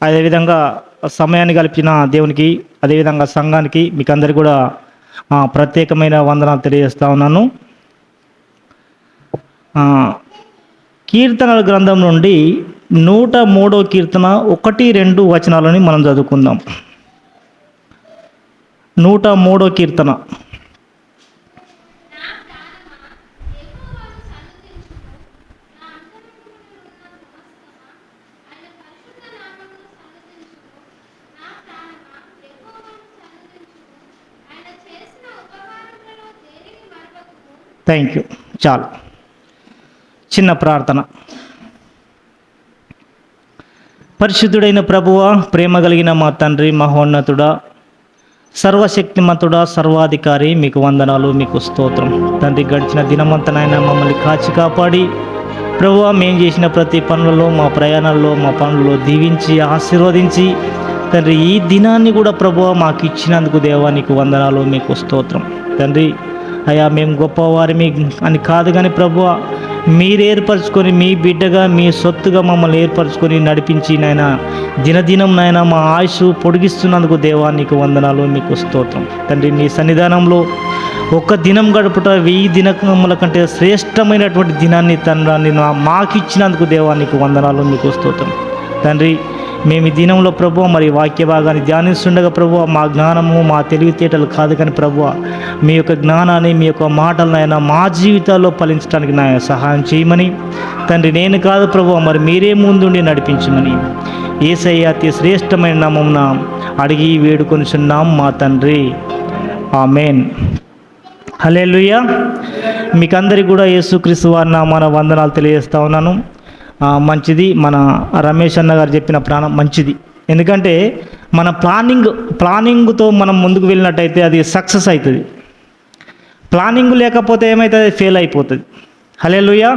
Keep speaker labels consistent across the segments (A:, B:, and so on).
A: అదేవిధంగా సమయాన్ని కల్పించిన దేవునికి, అదేవిధంగా సంఘానికి మీకు అందరికీ కూడా ప్రత్యేకమైన వందనాలు తెలియజేస్తా ఉన్నాను. కీర్తనల గ్రంథం నుండి 103వ కీర్తన 1-2 వచనాలని మనం చదువుకుందాం. 103వ కీర్తన. Thank you. చాలు. చిన్న ప్రార్థన. పరిశుద్ధుడైన ప్రభువా, ప్రేమ కలిగిన మా తండ్రి, మహోన్నతుడా, సర్వశక్తిమంతుడా, సర్వాధికారి, మీకు వందనాలు, మీకు స్తోత్రం తండ్రి. గడిచిన దినమంతనైనా మమ్మల్ని కాచి కాపాడి ప్రభువా, మేము చేసిన ప్రతి పనులలో, మా ప్రయాణాల్లో, మా పనులలో దీవించి ఆశీర్వదించి తండ్రి, ఈ దినాన్ని కూడా ప్రభువా మాకు ఇచ్చినందుకు దేవా నీకు వందనాలు, మీకు స్తోత్రం తండ్రి. అయ్యా, మేము గొప్పవారిమి అని కాదు కానీ ప్రభువా, మీరు ఏర్పరచుకొని మీ బిడ్డగా, మీ సొత్తుగా మమ్మల్ని ఏర్పరచుకొని నడిపించి నాయన దినదినం నాయన మా ఆయుష్ పొడిగిస్తున్నందుకు దేవా నీకు వందనాలు, మీకు స్తోత్రం తండ్రి. నీ సన్నిధానంలో ఒక్క దినం గడుపుట 1000 దినముల కంటే శ్రేష్టమైనటువంటి దినాన్ని తండ్రి మాకు ఇచ్చినందుకు దేవా నీకు వందనాలు, మీకు స్తోత్రం తండ్రి. మేము ఈ దినంలో ప్రభువ మరి వాక్య భాగాన్ని ధ్యానిస్తుండగా ప్రభువ, మా జ్ఞానము మా తెలివితేటలు కాదు కానీ ప్రభువ, మీ యొక్క జ్ఞానాన్ని, మీ యొక్క మాటలనైనా మా జీవితాల్లో ఫలించడానికి నా సహాయం చేయమని తండ్రి. నేను కాదు ప్రభువ, మరి మీరే ముందుండి నడిపించమని యేసయ్య అతి శ్రేష్టమైన నామమున అడిగి వేడుకొనిచున్నాం మా తండ్రి. ఆమేన్. హల్లెలూయా. మీకందరికీ కూడా యేసుక్రీస్తు వారి నామాన వందనాలు తెలియజేస్తా ఉన్నాను. మంచిది, మన రమేష్ అన్న గారు చెప్పిన ప్రాణం మంచిది. ఎందుకంటే మన ప్లానింగ్తో మనం ముందుకు వెళ్ళినట్టయితే అది సక్సెస్ అవుతుంది. ప్లానింగ్ లేకపోతే ఏమవుతుంది? ఫెయిల్ అయిపోతుంది. హల్లెలూయా.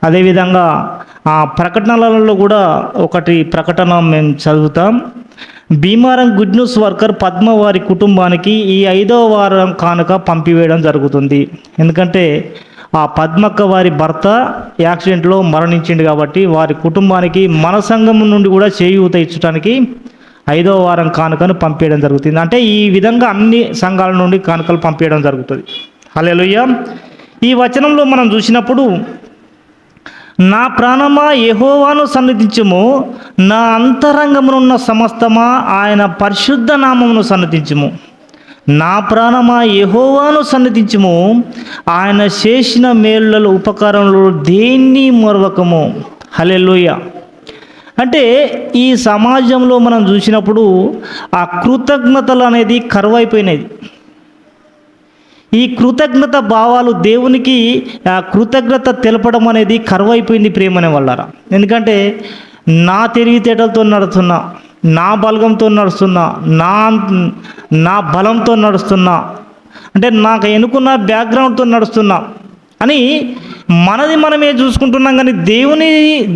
A: అదేవిధంగా ప్రకటనలలో కూడా ఒకటి ప్రకటన మేము చదువుతాం. Bhimaram good news worker Padma వారి కుటుంబానికి ఈ 5వ వారం కానుక పంపివేయడం జరుగుతుంది. ఎందుకంటే ఆ పద్మక్క వారి భర్త యాక్సిడెంట్లో మరణించింది కాబట్టి వారి కుటుంబానికి మన సంఘం నుండి కూడా చేయూత ఇచ్చడానికి 5వ వారం కానుకను పంపించడం జరుగుతుంది. అంటే ఈ విధంగా అన్ని సంఘాల నుండి కానుకలు పంపించడం జరుగుతుంది. హల్లెలూయా. ఈ వచనంలో మనం చూసినప్పుడు, నా ప్రాణమా యెహోవాను సన్నిధించుము, నా అంతరంగమునున్న సమస్తమా ఆయన పరిశుద్ధ నామమును సన్నిధించుము. నా ప్రాణమా యెహోవాను సన్నిధించుము, ఆయన చేసిన మేలులలో ఉపకారంలో దేన్ని మరవకము. హల్లెలూయా. అంటే ఈ సమాజంలో మనం చూసినప్పుడు ఆ కృతజ్ఞతలు అనేది కరువైపోయినది. ఈ కృతజ్ఞత భావాలు దేవునికి కృతజ్ఞత తెలపడం అనేది కరువైపోయింది ప్రేమనే వాళ్ళరా. ఎందుకంటే నా తెలివితేటలతో నడుస్తున్నా, నా బలగంతో నడుస్తున్నా, నా బలంతో నడుస్తున్నా, అంటే నాకు ఎన్నుకున్న బ్యాక్గ్రౌండ్తో నడుస్తున్నా అని మనది మనమే చూసుకుంటున్నాం. కానీ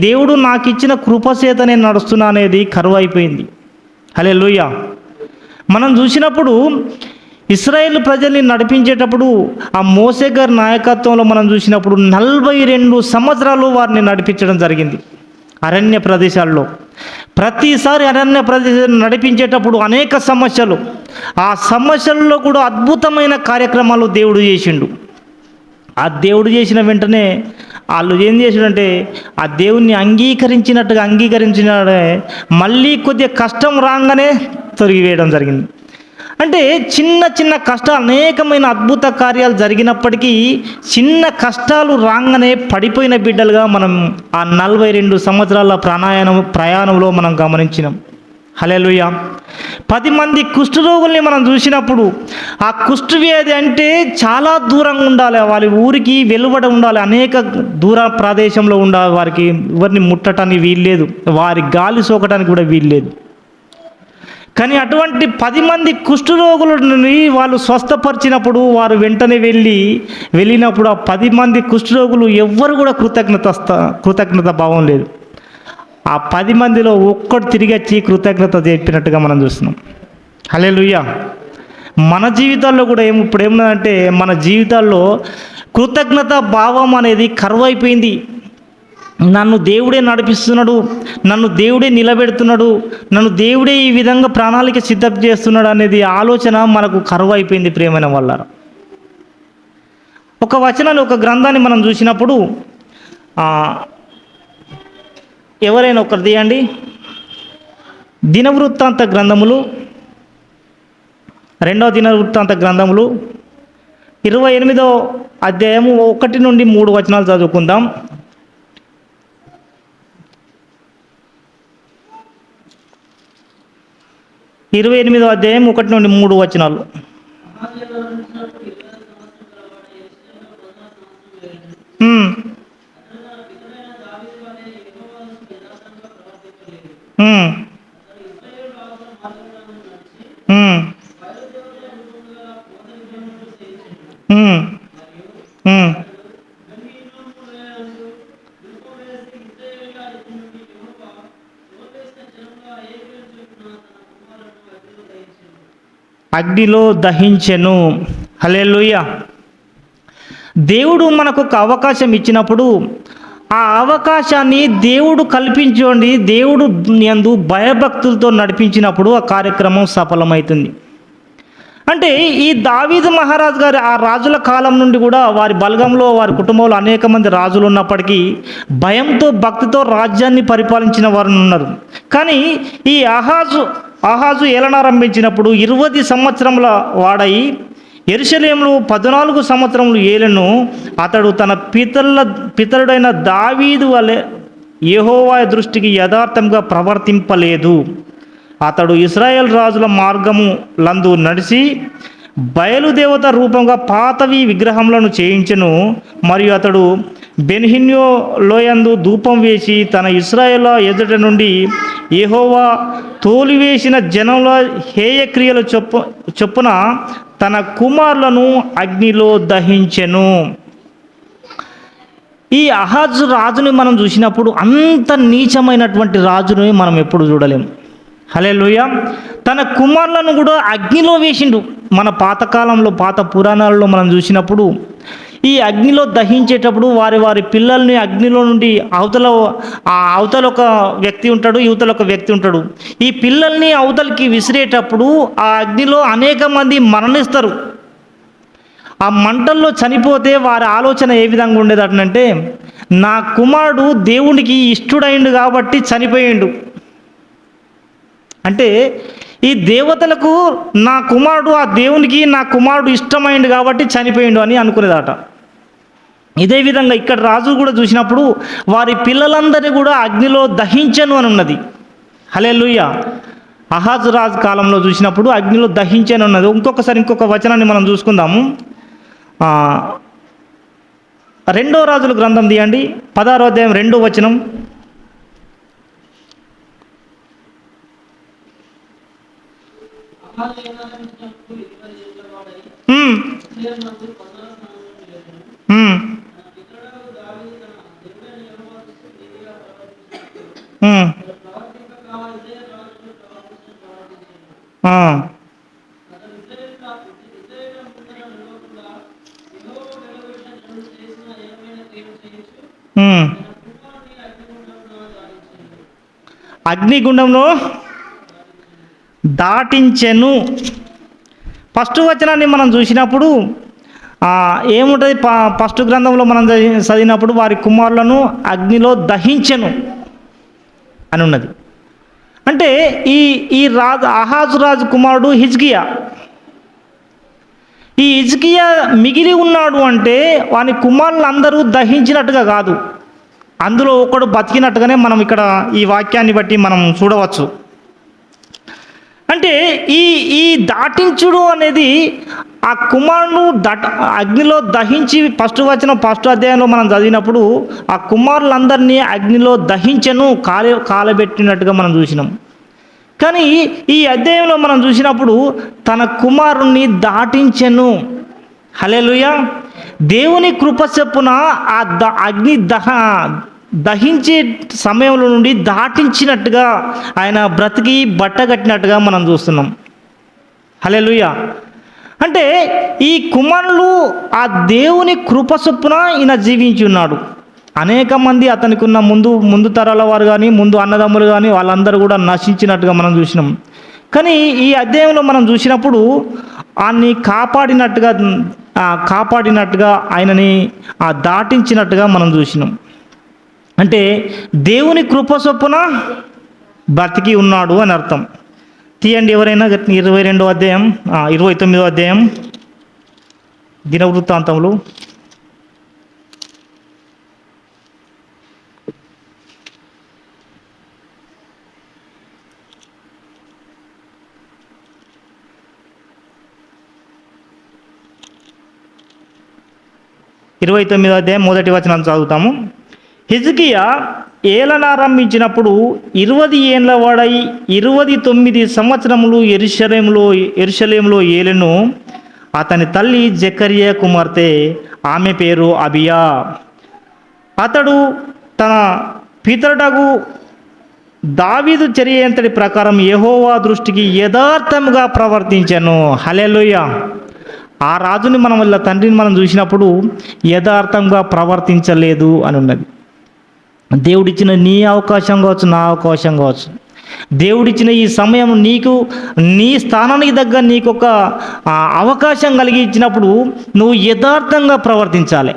A: దేవుడు నాకు ఇచ్చిన కృపచేత నేను నడుస్తున్నా అనేది కరువు అయిపోయింది. హల్లెలూయా. మనం చూసినప్పుడు ఇశ్రాయేలు ప్రజల్ని నడిపించేటప్పుడు ఆ మోసే గారి నాయకత్వంలో మనం చూసినప్పుడు 42 సంవత్సరాలు వారిని నడిపించడం జరిగింది అరణ్య ప్రదేశాల్లో. ప్రతిసారి అరణ్య ప్రదేశాలు నడిపించేటప్పుడు అనేక సమస్యలు, ఆ సమస్యల్లో కూడా అద్భుతమైన కార్యక్రమాలు దేవుడు చేసిండు. ఆ దేవుడు చేసిన వెంటనే వాళ్ళు ఏం చేసాడంటే ఆ దేవుణ్ణి అంగీకరించినాడే మళ్ళీ కొద్దిగా కష్టం రాగానే తొలగివేయడం జరిగింది. అంటే చిన్న చిన్న కష్టాలు, అనేకమైన అద్భుత కార్యాలు జరిగినప్పటికీ చిన్న కష్టాలు రాగానే పడిపోయిన బిడ్డలుగా మనం ఆ 42 సంవత్సరాల ప్రయాణంలో మనం గమనించినాం. హల్లెలూయా. 10 మంది కుష్ఠరోగుల్ని మనం చూసినప్పుడు ఆ కుష్ఠవ్యాధి అంటే చాలా దూరంగా ఉండాలి, వాళ్ళ ఊరికి వెలువడ ఉండాలి, అనేక దూర ప్రదేశంలో ఉండాలి, వారికి ఎవరిని ముట్టడానికి వీల్లేదు, వారి గాలి సోకటానికి కూడా వీల్లేదు. కానీ అటువంటి 10 మంది కుష్ఠరోగులని వాళ్ళు స్వస్థపరిచినప్పుడు వారు వెంటనే వెళ్ళినప్పుడు ఆ 10 మంది కుష్ఠరోగులు ఎవ్వరు కూడా కృతజ్ఞత భావం లేదు. ఆ 10 మందిలో ఒక్కడు తిరిగి వచ్చి కృతజ్ఞత చెప్పినట్టుగా మనం చూస్తున్నాం. హల్లెలూయా. మన జీవితాల్లో కూడా ఇప్పుడు ఏమన్నదంటే మన జీవితాల్లో కృతజ్ఞత భావం అనేది కరువైపోయింది. నన్ను దేవుడే నడిపిస్తున్నాడు, నన్ను దేవుడే నిలబెడుతున్నాడు, నన్ను దేవుడే ఈ విధంగా ప్రణాళిక సిద్ధం చేస్తున్నాడు అనేది ఆలోచన మనకు కరువు అయిపోయింది ప్రియమైన వాళ్ళారా. ఒక వచనాన్ని, ఒక గ్రంథాన్ని మనం చూసినప్పుడు ఎవరైనా ఒకరు తీయండి. దినవృత్తాంత గ్రంథములు, 2వ దినవృత్తాంత గ్రంథములు 28వ అధ్యాయము 1 నుండి 3 వచనాలు చదువుకుందాం. 28వ అధ్యాయం 1 నుండి 3 వచనాలు. అగ్నిలో దహించెను. హల్లెలూయా. దేవుడు మనకు ఒక అవకాశం ఇచ్చినప్పుడు ఆ అవకాశాన్ని దేవుడు కల్పించండి, దేవుడు యందు భయభక్తులతో నడిపించినప్పుడు ఆ కార్యక్రమం సఫలమవుతుంది. అంటే ఈ దావీదు మహారాజు గారి ఆ రాజుల కాలం నుండి కూడా వారి బలగంలో, వారి కుటుంబంలో అనేక మంది రాజులు ఉన్నప్పటికీ భయంతో, భక్తితో రాజ్యాన్ని పరిపాలించిన వారు ఉన్నారు. కానీ ఈ ఆహాజు ఏలనారంభించినప్పుడు 20 సంవత్సరముల వాడై యెరూషలేములో 14 సంవత్సరములు ఏలెను. అతడు తన పితరుడైన దావీదు వలె యెహోవా దృష్టికి యథార్థంగా ప్రవర్తింపలేదు. అతడు ఇశ్రాయేల్ రాజుల మార్గము లందు నడిచి బయలుదేవత రూపంగా పాతవి విగ్రహములను చేయించెను. మరియు అతడు బెన్హిన్యో లోయందు ధూపం వేసి తన ఇశ్రాయేల్ ఎదుట నుండి యెహోవా తోలివేసిన జనముల హేయక్రియల చొప్పున తన కుమారులను అగ్నిలో దహించెను. ఈ అహాజు రాజుని మనం చూసినప్పుడు అంత నీచమైనటువంటి రాజుని మనం ఎప్పుడు చూడలేము. హల్లెలూయా. తన కుమారులను కూడా అగ్నిలో వేసిండు. మన పాతకాలంలో, పాత పురాణాలలో మనం చూసినప్పుడు ఈ అగ్నిలో దహించేటప్పుడు వారి పిల్లల్ని అగ్నిలో నుండి అవతల ఒక వ్యక్తి ఉంటాడు, యువతల ఒక వ్యక్తి ఉంటాడు. ఈ పిల్లల్ని అవతలకి విసిరేటప్పుడు ఆ అగ్నిలో అనేక మంది మరణిస్తారు. ఆ మంటల్లో చనిపోతే వారి ఆలోచన ఏ విధంగా ఉండేదటంటే, నా కుమారుడు దేవునికి ఇష్టుడైండు కాబట్టి చనిపోయిండు. అంటే ఈ దేవతలకు నా కుమారుడు, ఆ దేవునికి నా కుమారుడు ఇష్టమైండు కాబట్టి చనిపోయిండు అని అనుకునేదట. ఇదే విధంగా ఇక్కడ రాజు కూడా చూసినప్పుడు వారి పిల్లలందరినీ కూడా అగ్నిలో దహించను అని ఉన్నది. హల్లెలూయా. అహాజు రాజు కాలంలో చూసినప్పుడు అగ్నిలో దహించను ఉన్నది. ఇంకొక వచనాన్ని మనం చూసుకుందాము. 2వ రాజుల గ్రంథం తీయండి, 16వ అధ్యాయం 2వ వచనం. అగ్నిగుండంలో దాటించెను. ఫస్ట్ వచనాన్ని మనం చూసినప్పుడు ఏముంటుంది? ఫస్ట్ గ్రంథంలో మనం చదివినప్పుడు వారి కుమారులను అగ్నిలో దహించెను అని ఉన్నది. అంటే ఈ అహాజు రాజు కుమారుడు హిజ్కియా. ఈ హిజ్కియా మిగిలి ఉన్నాడు అంటే వాని కుమారులు అందరూ దహించినట్టుగా కాదు, అందులో ఒకడు బతికినట్టుగానే మనం ఇక్కడ ఈ వాక్యాన్ని బట్టి మనం చూడవచ్చు. అంటే ఈ దాటించుడు అనేది ఆ కుమారును అగ్నిలో దహించి ఫస్ట్ అధ్యాయంలో మనం చదివినప్పుడు ఆ కుమారులందరినీ అగ్నిలో దహించెను, కాలబెట్టినట్టుగా మనం చూసినాం. కానీ ఈ అధ్యాయంలో మనం చూసినప్పుడు తన కుమారుణ్ణి దాటించెను. హల్లెలూయా. దేవుని కృప చొప్పున ఆ అగ్ని దహించే సమయంలో నుండి దాటించినట్టుగా ఆయన బ్రతికి బట్టగట్టినట్టుగా మనం చూస్తున్నాం. హల్లెలూయా. అంటే ఈ కుమారులు ఆ దేవుని కృప చొప్పున ఈయన జీవించి ఉన్నాడు. అనేక మంది అతనికి ఉన్న ముందు ముందు తరాల వారు కానీ ముందు అన్నదమ్ములు కానీ వాళ్ళందరూ కూడా నశించినట్టుగా మనం చూసినాం. కానీ ఈ అధ్యాయంలో మనం చూసినప్పుడు ఆయన్ని కాపాడినట్టుగా ఆయనని దాటించినట్టుగా మనం చూసినాం. అంటే దేవుని కృప చొప్పున బ్రతికి ఉన్నాడు అని అర్థం. తీయండి ఎవరైనా 22వ అధ్యాయం 29వ అధ్యాయం దినవృత్తాంతములు. ఇరవై 29వ అధ్యాయం మొదటి వచనం చదువుతాము. హిజ్కియా ఏలనారంభించినప్పుడు 20 ఏండ్ల వాడై 29 సంవత్సరములు యెరూషలేములో ఏలెను. అతని తల్లి జకరియా కుమార్తె, ఆమె పేరు అబియా. అతడు తన పితరుడగు దావీదు చర్యంతటి ప్రకారం యెహోవా దృష్టికి యథార్థముగా ప్రవర్తించెను. హల్లెలూయా. ఆ రాజుని మనం వాళ్ళ తండ్రిని మనం చూసినప్పుడు యథార్థంగా ప్రవర్తించలేదు అని ఉన్నది. దేవుడిచ్చిన నీ అవకాశం కావచ్చు, నా అవకాశం కావచ్చు, దేవుడిచ్చిన ఈ సమయం నీకు నీ స్థానానికి దగ్గర నీకు ఒక అవకాశం కలిగి ఇచ్చినప్పుడు నువ్వు యథార్థంగా ప్రవర్తించాలి.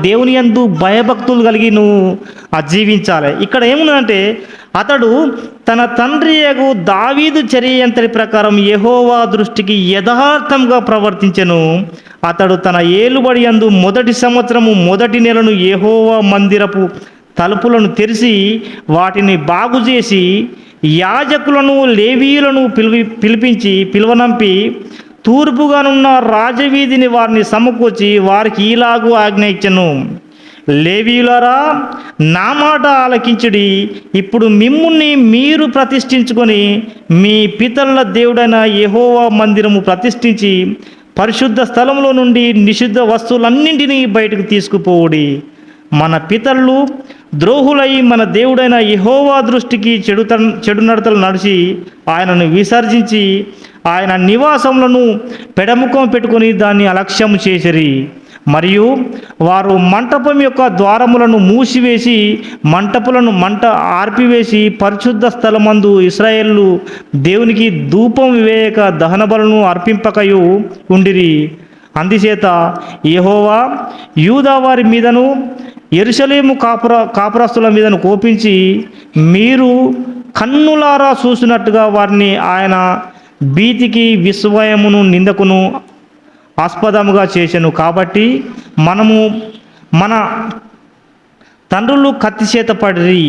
A: దేవుని యందు భయభక్తులు కలిగి నువ్వు జీవించాలి. ఇక్కడ ఏముందంటే అతడు తన తండ్రి దావీదు చర్యంతటి ప్రకారం యెహోవా దృష్టికి యథార్థంగా ప్రవర్తించెను. అతడు తన ఏలుబడి యందు మొదటి సంవత్సరము మొదటి నెలను యెహోవా మందిరపు తలుపులను తెరిచి వాటిని బాగు చేసి యాజకులను లేవీయులను పిలువనంపి తూర్పుగానున్న రాజవీధిని వారిని సమకూర్చి వారికి ఈలాగు ఆజ్ఞ ఇచ్చెను. లేవీయులారా, నా మాట ఆలకించుడి. ఇప్పుడు మిమ్ముని మీరు ప్రతిష్ఠించుకొని మీ పితరుల దేవుడైన యెహోవా మందిరము ప్రతిష్ఠించి పరిశుద్ధ స్థలంలో నుండి నిషిద్ధ వస్తువులన్నింటినీ బయటకు తీసుకుపోవుడి. మన పితరులు ద్రోహులై మన దేవుడైన యెహోవా దృష్టికి చెడు నడతలు నడిచి ఆయనను విసర్జించి ఆయన నివాసములను పెడముఖం పెట్టుకొని దాన్ని అలక్ష్యము చేసిరి. మరియు వారు మంటపం యొక్క ద్వారములను మూసివేసి మంట ఆర్పివేసి పరిశుద్ధ స్థలమందు ఇశ్రాయేలు దేవునికి ధూపం వేయక దహన బలులను అర్పింపకయు ఉండిరి. అందుచేత యెహోవా యూదా వారి మీదను యెరూషలేము కాపురస్తుల మీదను కోపించి మీరు కన్నులారా చూసినట్టుగా వారిని ఆయన భీతికి విస్మయమును నిందకును ఆస్పదముగా చేసెను. కాబట్టి మనము మన తండ్రులు కత్తి చేత పడిరి,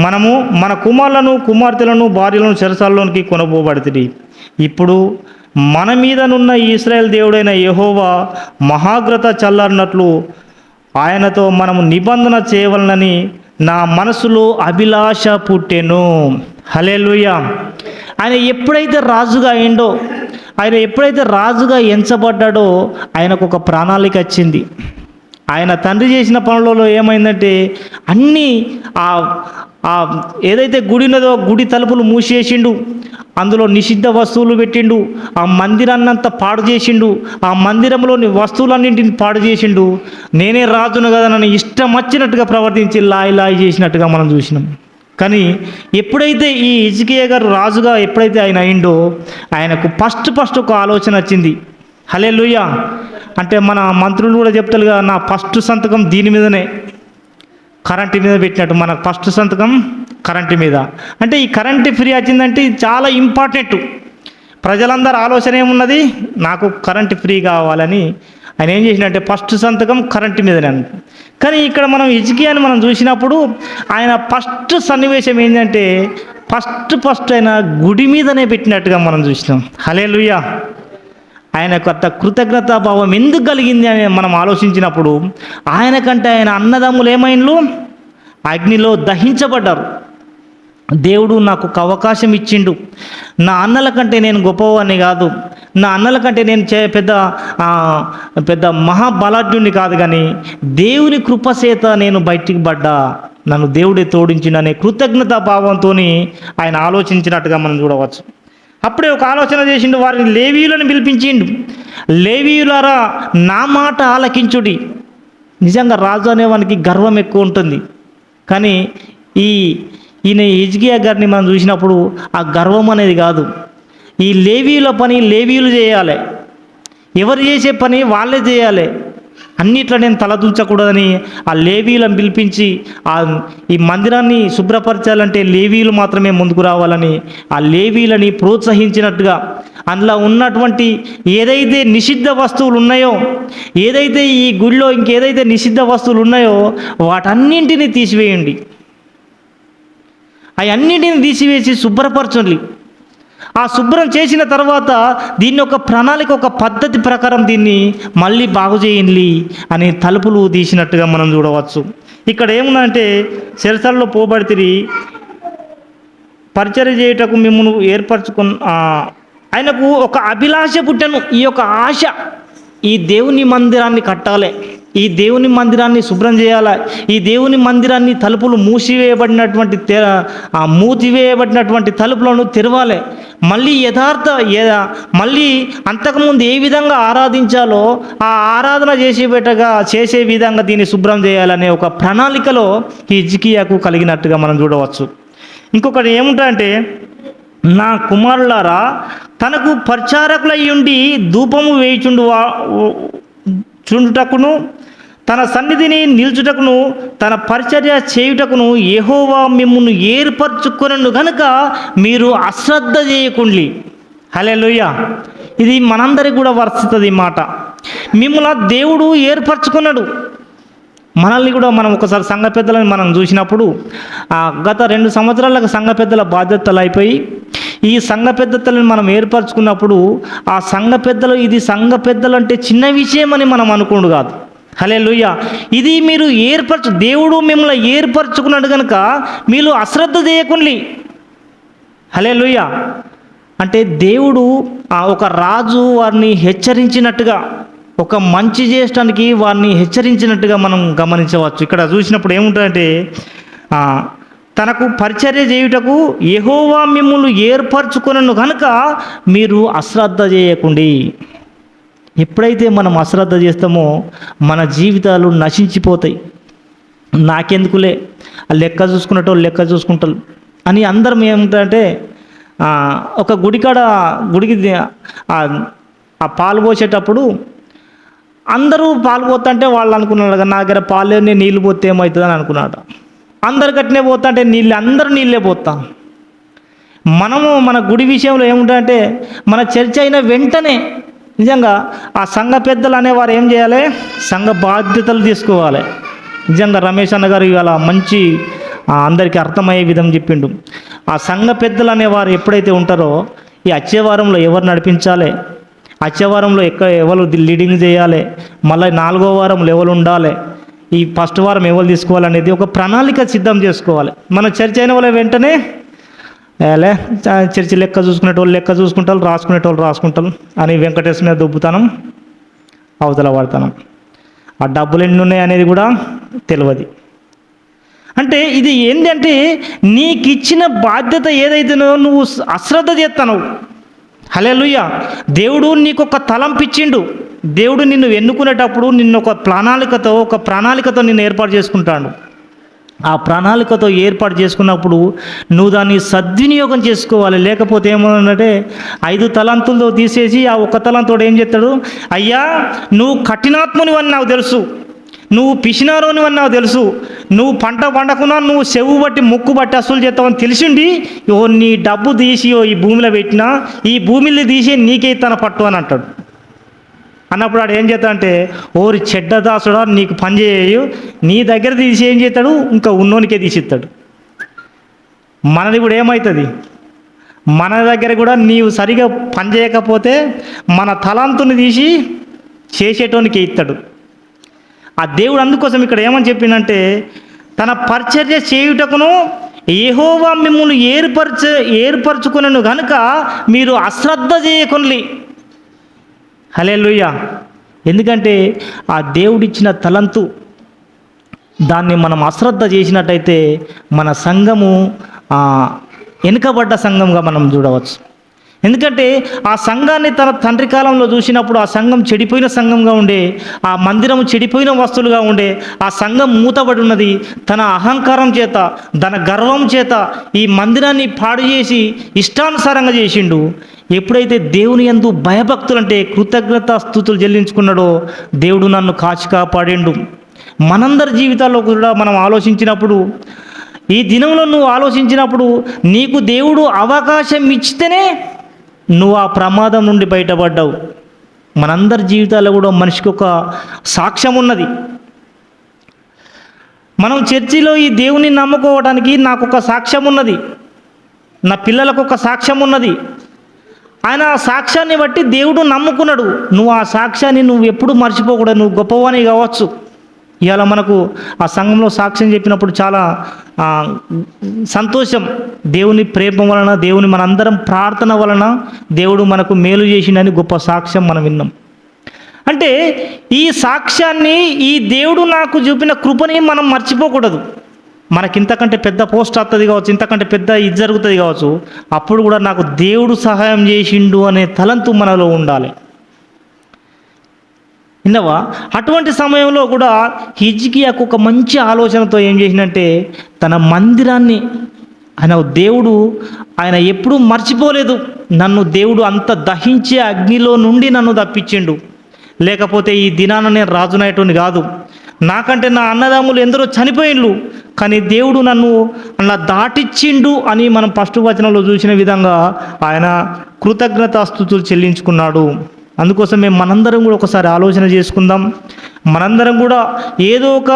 A: మనము మన కుమారులను కుమార్తెలను భార్యలను చెరసాల్లోనికి కొనబోబడితిరి. ఇప్పుడు మన మీదనున్న ఇశ్రాయేల్ దేవుడైన యెహోవా మహాగ్రత చల్లారినట్లు ఆయనతో మనము నిబంధన చేయవలనని నా మనసులో అభిలాష పుట్టెను. హల్లెలూయా. ఆయన ఎప్పుడైతే రాజుగా అయిండో, ఆయన ఎప్పుడైతే రాజుగా ఎంచబడ్డాడో ఆయనకు ఒక ప్రణాళిక వచ్చింది. ఆయన తండ్రి చేసిన పనులలో ఏమైందంటే అన్నీ ఏదైతే గుడి ఉన్నదో గుడి తలుపులు మూసేసిండు, అందులో నిషిద్ధ వస్తువులు పెట్టిండు, ఆ మందిరాన్నంతా పాడు చేసిండు, ఆ మందిరంలోని వస్తువులన్నింటిని పాడు చేసిండు. నేనే రాజును కదా నన్ను ఇష్టం వచ్చినట్టుగా ప్రవర్తించి లాయి చేసినట్టుగా మనం చూసినాం. కానీ ఎప్పుడైతే ఈ హిజ్కియా గారు రాజుగా ఎప్పుడైతే ఆయన అయిండో ఆయనకు ఫస్ట్ ఒక ఆలోచన వచ్చింది. హల్లెలూయా. అంటే మన మంత్రులు కూడా చెప్తారు కదా, నా ఫస్ట్ సంతకం దీని మీదనే, కరెంటు మీద పెట్టినట్టు మన ఫస్ట్ సంతకం కరెంటు మీద. అంటే ఈ కరెంటు ఫ్రీ వచ్చిందంటే ఇది చాలా ఇంపార్టెంట్. ప్రజలందరూ ఆలోచన ఏమున్నది, నాకు కరెంటు ఫ్రీ కావాలని. ఆయన ఏం చేసినట్టే ఫస్ట్ సంతకం కరెంటు మీదనే. కానీ ఇక్కడ మనం హిజ్కియాని మనం చూసినప్పుడు ఆయన ఫస్ట్ సన్నివేశం ఏంటంటే ఫస్ట్ ఆయన గుడి మీదనే పెట్టినట్టుగా మనం చూసినాం. హల్లెలూయా. ఆయనకు అంత కృతజ్ఞతా భావం ఎందుకు కలిగింది అని మనం ఆలోచించినప్పుడు ఆయనకంటే ఆయన అన్నదమ్ములు ఏమైండ్లు, అగ్నిలో దహించబడ్డారు. దేవుడు నాకు ఒక అవకాశం ఇచ్చిండు. నా అన్నల కంటే నేను గొప్పవాడిని కాదు, నా అన్నల కంటే నేను పెద్ద మహాబలాఢ్యుని కాదు, కానీ దేవుని కృపచేత నేను బయటికి పడ్డా, నన్ను దేవుడే తోడించిండనే కృతజ్ఞతా భావంతో ఆయన ఆలోచించినట్టుగా మనం చూడవచ్చు. అప్పుడే ఒక ఆలోచన చేసిండు, వారిని లేవీయులను పిలిపించిండు. లేవీయులారా, నా మాట ఆలకించుడి. నిజంగా రాజు అనేవానికి గర్వం ఎక్కువ ఉంటుంది. కానీ ఈయన హిజ్కియా గారిని మనం చూసినప్పుడు ఆ గర్వం అనేది కాదు. ఈ లేవీయుల పని లేవీయులు చేయాలి, ఎవరు చేసే పని వాళ్ళే చేయాలి, అన్నిట్లో నేను తలదూర్చకూడదని ఆ లేవీయులను పిలిపించి ఈ మందిరాన్ని శుభ్రపరచాలంటే లేవీయులు మాత్రమే ముందుకు రావాలని ఆ లేవీయులని ప్రోత్సహించినట్టుగా, అందులో ఉన్నటువంటి ఏదైతే నిషిద్ధ వస్తువులు ఉన్నాయో, ఏదైతే ఈ గుడిలో ఇంకేదైతే నిషిద్ధ వస్తువులు ఉన్నాయో వాటన్నింటినీ తీసివేయండి, అవన్నింటిని తీసివేసి శుభ్రపరచండి. ఆ శుభ్రం చేసిన తర్వాత దీన్ని ఒక ప్రణాళిక, ఒక పద్ధతి ప్రకారం దీన్ని మళ్ళీ బాగు చేయండి అని తలుపులు తీసినట్టుగా మనం చూడవచ్చు. ఇక్కడ ఏముందంటే చెరసాలలో పోబడితిరి, పరిచర్య చేయుటకు మిమ్మల్ని ఆయనకు ఒక అభిలాష పుట్టెను. ఈ యొక్క ఆశ, ఈ దేవుని మందిరాన్ని కట్టాలి, ఈ దేవుని మందిరాన్ని శుభ్రం చేయాలి, ఈ దేవుని మందిరాన్ని తలుపులు మూసివేయబడినటువంటి తలుపులను తెరవాలి, మళ్ళీ మళ్ళీ అంతకుముందు ఏ విధంగా ఆరాధించాలో ఆ ఆరాధన చేసే విధంగా దీన్ని శుభ్రం చేయాలనే ఒక ప్రణాళికలో ఈ హిజ్కియాకు కలిగినట్టుగా మనం చూడవచ్చు. ఇంకొకటి ఏముంటాయంటే, నా కుమారులారా తనకు పరిచారకులయ్యుండి ధూపము చుండుటకును తన సన్నిధిని నిల్చుటకును తన పరిచర్య చేయుటకును యెహోవా మిమ్మును ఏర్పరచుకొనెను గనుక మీరు అశ్రద్ధ చేయకుండి. హల్లెలూయా. ఇది మనందరికి కూడా వర్తిస్తుంది ఈ మాట. మిమ్మల్ని దేవుడు ఏర్పరచుకున్నాడు. మనల్ని కూడా మనం ఒకసారి సంఘ పెద్దలని మనం చూసినప్పుడు గత 2 సంవత్సరాలకు సంఘ పెద్దల బాధ్యతలు అయిపోయి ఈ సంఘ పెద్దలను మనం ఏర్పరచుకున్నప్పుడు ఆ సంఘ పెద్దలు అంటే చిన్న విషయం అని మనం అనుకోండు కాదు. హల్లెలూయా. ఇది మీరు దేవుడు మిమ్మల్ని ఏర్పరచుకున్నాడు కనుక మీరు అశ్రద్ధ చేయకుండి. హల్లెలూయా. అంటే దేవుడు ఒక రాజు వారిని హెచ్చరించినట్టుగా, ఒక మంచి చేయడానికి వారిని హెచ్చరించినట్టుగా మనం గమనించవచ్చు. ఇక్కడ చూసినప్పుడు ఏముంటుందంటే, తనకు పరిచర్య చేయుటకు యెహోవా మిమ్మును ఏర్పరచుకొనెను కనుక మీరు అశ్రద్ధ చేయకుండి. ఎప్పుడైతే మనం అశ్రద్ధ చేస్తామో మన జీవితాలు నశించిపోతాయి. నాకెందుకులే, లెక్క లెక్క చూసుకుంటారు అని అందరం ఏముంటుందంటే, ఒక గుడికి ఆ పాలు పోసేటప్పుడు అందరూ పాలు పోతుంటే వాళ్ళు అనుకున్నాడు కదా, నా దగ్గర పాలు నీళ్ళు పోతే ఏమవుతుంది అని అనుకున్నాడు. అందరు గట్టినే పోతా అంటే అందరూ నీళ్ళే పోతా. మనము మన గుడి విషయంలో ఏముంటుందంటే, మన చర్చ అయిన వెంటనే నిజంగా ఆ సంఘ పెద్దలు అనేవారు ఏం చేయాలి, సంఘ బాధ్యతలు తీసుకోవాలి. నిజంగా రమేష్ అన్న గారు ఇవాళ మంచి అందరికీ అర్థమయ్యే విధం చెప్పిండు. ఆ సంఘ పెద్దలు అనేవారు ఎప్పుడైతే ఉంటారో ఈ వచ్చే వారంలో ఎవరు నడిపించాలి, వచ్చే వారంలో ఎవరు లీడింగ్ చేయాలి, మళ్ళీ 4వ వారంలో ఎవరు ఉండాలి, ఈ ఫస్ట్ వారం ఎవరు తీసుకోవాలనేది ఒక ప్రణాళిక సిద్ధం చేసుకోవాలి. మన చర్చ అయిన వాళ్ళ వెంటనే చర్చి లెక్క చూసుకుంటారు, రాసుకునేటోళ్ళు రాసుకుంటారు అని వెంకటేశ్వర మీద దొబ్బుతానం, అవతల వాడతాను. ఆ డబ్బులు ఎన్ని ఉన్నాయి అనేది కూడా తెలియదు. అంటే ఇది ఏంటంటే, నీకు ఇచ్చిన బాధ్యత ఏదైతేనో నువ్వు అశ్రద్ధ చేస్తావు. హల్లెలూయా. దేవుడు నీకు ఒక తలంపిచ్చిండు. దేవుడు నిన్ను ఎన్నుకునేటప్పుడు నిన్ను ఒక ప్రణాళికతో నిన్ను ఏర్పాటు చేసుకుంటాడు. ఆ ప్రణాళికతో ఏర్పాటు చేసుకున్నప్పుడు నువ్వు దాన్ని సద్వినియోగం చేసుకోవాలి. లేకపోతే ఏమన్నంటే 5 తలంతులతో తీసేసి ఆ 1 తలంతో ఏం చేస్తాడు, అయ్యా నువ్వు కఠినాత్మునివని నాకు తెలుసు, నువ్వు పిసినారోనివని నాకు తెలుసు, నువ్వు పంట పండకున్నా నువ్వు చెవు బట్టి ముక్కు బట్టి అసలు చేస్తావని తెలిసిండి, నీ డబ్బు తీసి ఈ భూమిలో పెట్టినా ఈ భూమిలో తీసి నీకే తన పట్టు అని అంటాడు. అన్నప్పుడు వాడు ఏం చేస్తాడంటే, ఓరి చెడ్డదాసుడా నీకు పని చేయు, నీ దగ్గర తీసి ఏం చేస్తాడు, ఇంకా ఉన్నోనికే తీసిస్తాడు. మనది కూడా ఏమవుతుంది, మన దగ్గర కూడా నీవు సరిగా పని చేయకపోతే మన తలాంతుని తీసి చేసేటోనికి ఇస్తాడు. ఆ దేవుడు అందుకోసం ఇక్కడ ఏమని చెప్పిందంటే, తన పరిచర్య చేయుటకును యెహోవా మిమ్మును ఏర్పరచుకొనెను గనుక మీరు అశ్రద్ధ చేయకుండి. హల్లెలూయా. ఎందుకంటే ఆ దేవుడిచ్చిన తలంతు దాన్ని మనం అశ్రద్ధ చేసినట్టయితే మన సంఘము వెనుకబడ్డ సంఘంగా మనం చూడవచ్చు. ఎందుకంటే ఆ సంఘాన్ని తన తండ్రి కాలంలో చూసినప్పుడు ఆ సంఘం చెడిపోయిన సంఘంగా ఉండే, ఆ మందిరం చెడిపోయిన వస్తువులుగా ఉండే, ఆ సంఘం మూతబడి ఉన్నది. తన అహంకారం చేత, తన గర్వం చేత ఈ మందిరాన్ని పాడు చేసి ఇష్టానుసారంగా చేసిండు. ఎప్పుడైతే దేవుని యందు భయభక్తులు అంటే కృతజ్ఞత స్తుతులు చెల్లించుకున్నాడో దేవుడు నన్ను కాచి కాపాడిండు. మనందరి జీవితాల్లో కూడా మనం ఆలోచించినప్పుడు, ఈ దినంలో నువ్వు ఆలోచించినప్పుడు, నీకు దేవుడు అవకాశం ఇచ్చితేనే నువ్వు ఆ ప్రమాదం నుండి బయటపడ్డావు. మనందరి జీవితాల్లో కూడా మనిషికి ఒక సాక్ష్యం ఉన్నది. మనం చర్చిలో ఈ దేవుని నమ్ముకోవడానికి నాకు ఒక సాక్ష్యం ఉన్నది, నా పిల్లలకు ఒక సాక్ష్యం ఉన్నది. ఆయన ఆ సాక్ష్యాన్ని బట్టి దేవుడు నమ్ముకున్నాడు. నువ్వు ఆ సాక్ష్యాన్ని నువ్వు ఎప్పుడు మర్చిపోకూడదు. నువ్వు గొప్పవాని కావచ్చు. ఇవాళ మనకు ఆ సంఘంలో సాక్ష్యం చెప్పినప్పుడు చాలా సంతోషం. దేవుని ప్రేమ వలన, దేవుని మనందరం ప్రార్థన వలన దేవుడు మనకు మేలు చేసిండని గొప్ప సాక్ష్యం మనం విన్నాం. అంటే ఈ సాక్ష్యాన్ని, ఈ దేవుడు నాకు చూపిన కృపని మనం మర్చిపోకూడదు. మనకి ఇంతకంటే పెద్ద పోస్ట్ వస్తుంది కావచ్చు, ఇంతకంటే పెద్ద ఇది జరుగుతుంది కావచ్చు, అప్పుడు కూడా నాకు దేవుడు సహాయం చేసిండు అనే తలంతు మనలో ఉండాలి. విన్నవా? అటువంటి సమయంలో కూడా హిజ్కియాకు ఒక మంచి ఆలోచనతో ఏం చేసిందంటే, తన మందిరాన్ని ఆయన ఎప్పుడూ మర్చిపోలేదు. నన్ను దేవుడు అంత దహించే అగ్నిలో నుండి నన్ను తప్పించిండు. లేకపోతే ఈ దినాన నేను రాజునయ్యేటోని కాదు. నాకంటే నా అన్నదమ్ములు ఎందరో చనిపోయిండ్రు, కానీ దేవుడు నన్ను అలా దాటిచ్చిండు అని మనం ఫస్ట్ వచనంలో చూసిన విధంగా ఆయన కృతజ్ఞతాస్తుతులు చెల్లించుకున్నాడు. అందుకోసం మనందరం కూడా ఒకసారి ఆలోచన చేసుకుందాం. మనందరం కూడా ఏదో ఒక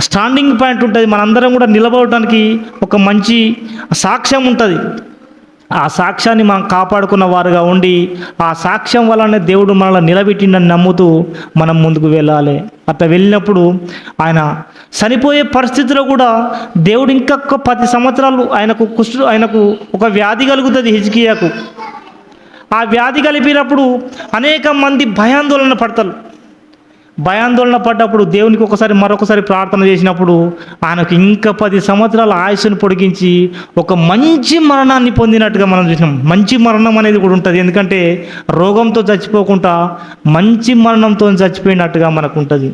A: స్టాండింగ్ పాయింట్ ఉంటుంది. మనందరం కూడా నిలబడటానికి ఒక మంచి సాక్ష్యం ఉంటుంది. ఆ సాక్ష్యాన్ని మనం కాపాడుకున్న వారుగా ఉండి, ఆ సాక్ష్యం వల్లనే దేవుడు మనల్ని నిలబెట్టిండని నమ్ముతూ మనం ముందుకు వెళ్ళాలి. అట్లా వెళ్ళినప్పుడు ఆయన చనిపోయే పరిస్థితిలో కూడా దేవుడు ఇంకొక 10 సంవత్సరాలు ఆయనకు ఒక వ్యాధి కలుగుతుంది హిజ్కియాకు. ఆ వ్యాధి కలిపినప్పుడు అనేక మంది భయాందోళన పడ్డప్పుడు దేవునికి మరొకసారి ప్రార్థన చేసినప్పుడు ఆయనకు ఇంకా 10 సంవత్సరాల ఆయుష్ను పొడిగించి ఒక మంచి మరణాన్ని పొందినట్టుగా మనం చూసినాం. మంచి మరణం అనేది కూడా ఉంటుంది. ఎందుకంటే రోగంతో చచ్చిపోకుండా మంచి మరణంతో చచ్చిపోయినట్టుగా మనకు ఉంటుంది.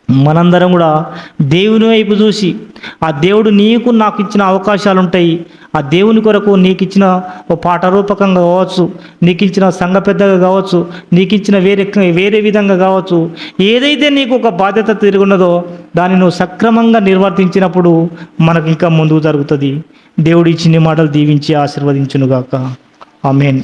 A: మనందరం కూడా దేవుని వైపు చూసి, ఆ దేవుడు నాకు ఇచ్చిన అవకాశాలు ఉంటాయి, ఆ దేవుని కొరకు నీకు ఇచ్చిన ఓ పాట రూపకంగా కావచ్చు, నీకు ఇచ్చిన సంఘ పెద్దగా కావచ్చు, నీకు ఇచ్చిన వేరే విధంగా కావచ్చు, ఏదైతే నీకు ఒక బాధ్యత తిరుగున్నదో దాన్ని నువ్వు సక్రమంగా నిర్వర్తించినప్పుడు మనకు ఇంకా ముందుకు జరుగుతుంది. దేవుడు ఇచ్చిన మాటలు దీవించి ఆశీర్వదించునుగాక. ఆమేన్.